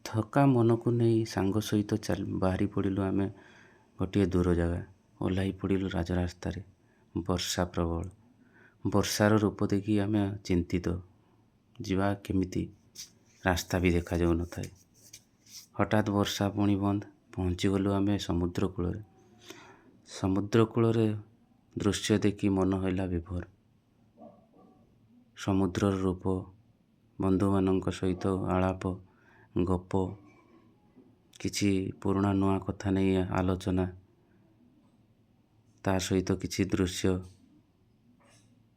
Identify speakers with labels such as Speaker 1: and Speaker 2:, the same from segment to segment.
Speaker 1: ଥକା ମନକୁ ନେଇ ସାଙ୍ଗ ସହିତ ବାହାରି ପଡ଼ିଲୁ ଆମେ ଗୋଟିଏ ଦୂର ଜାଗା। ଓହ୍ଲାଇ ପଡ଼ିଲୁ ରାଜରାସ୍ତାରେ। ବର୍ଷା ପ୍ରବଳ। ବର୍ଷାର ରୂପ ଦେଖି ଆମେ ଚିନ୍ତିତ। ଯିବା କେମିତି? ରାସ୍ତା ବି ଦେଖାଯାଉନଥାଏ। ହଠାତ୍ ବର୍ଷା ପୁଣି ବନ୍ଦ। ପହଞ୍ଚିଗଲୁ ଆମେ ସମୁଦ୍ର କୂଳରେ। ସମୁଦ୍ର କୂଳରେ ଦୃଶ୍ୟ ଦେଖି ମନ ହେଲା ବିଭୋର। ସମୁଦ୍ରର ରୂପ, ବନ୍ଧୁମାନଙ୍କ ସହିତ ଆଳାପ, ଗପ, କିଛି ପୁରୁଣା ନୂଆ କଥା ନେଇ ଆଲୋଚନା, ତା ସହିତ କିଛି ଦୃଶ୍ୟ,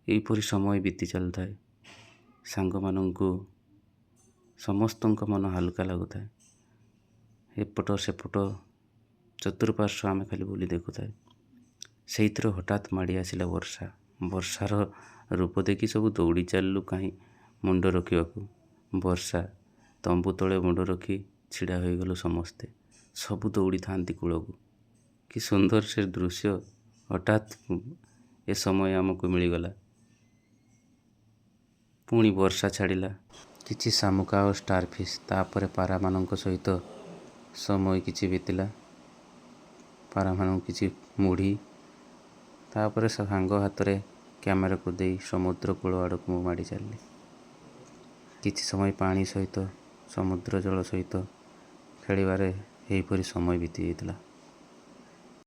Speaker 1: ଏହିପରି ସମୟ ବିତି ଚାଲିଥାଏ। ସାଙ୍ଗମାନଙ୍କୁ ସମସ୍ତଙ୍କ ମନ ହାଲୁକା ଲାଗୁଥାଏ। ଏପଟ ସେପଟ ଚତୁଃପାର୍ଶ୍ୱ ଆମେ ଖାଲି ବୁଲି ଦେଖୁଥାଏ। ସେଇଥିରେ ହଠାତ୍ ମାଡ଼ି ଆସିଲା ବର୍ଷା। ବର୍ଷାର ରୂପ ଦେଖି ସବୁ ଦୌଡ଼ି ଚାଲିଲୁ କାହିଁ ମୁଣ୍ଡ ରଖିବାକୁ। ବର୍ଷା, ତମ୍ବୁ ତଳେ ମୁଣ୍ଡ ରଖି ଛିଡ଼ା ହୋଇଗଲୁ ସମସ୍ତେ। ସବୁ ଦୌଡ଼ିଥାନ୍ତି କୂଳକୁ। କି ସୁନ୍ଦର ସେ ଦୃଶ୍ୟ। ହଠାତ୍ ଏ ସମୟ ଆମକୁ ମିଳିଗଲା। ପୁଣି ବର୍ଷା ଛାଡ଼ିଲା। କିଛି ଶାମୁକା ଓ ଷ୍ଟାରଫିସ୍, ତାପରେ ପାରାମାନଙ୍କ ସହିତ ସମୟ କିଛି ବିତିଲା। ପାରାମାନଙ୍କୁ କିଛି ମୁଢ଼ି, ତାପରେ ସାଙ୍ଗ ହାତରେ କ୍ୟାମେରାକୁ ଦେଇ ସମୁଦ୍ର କୂଳ ଆଡ଼କୁ ମୁଁ ମାଡ଼ି ଚାଲିଲି। କିଛି ସମୟ ପାଣି ସହିତ, ସମୁଦ୍ର ଜଳ ସହିତ ଖେଳିବାରେ ଏହିପରି ସମୟ ବିତି ଯାଇଥିଲା।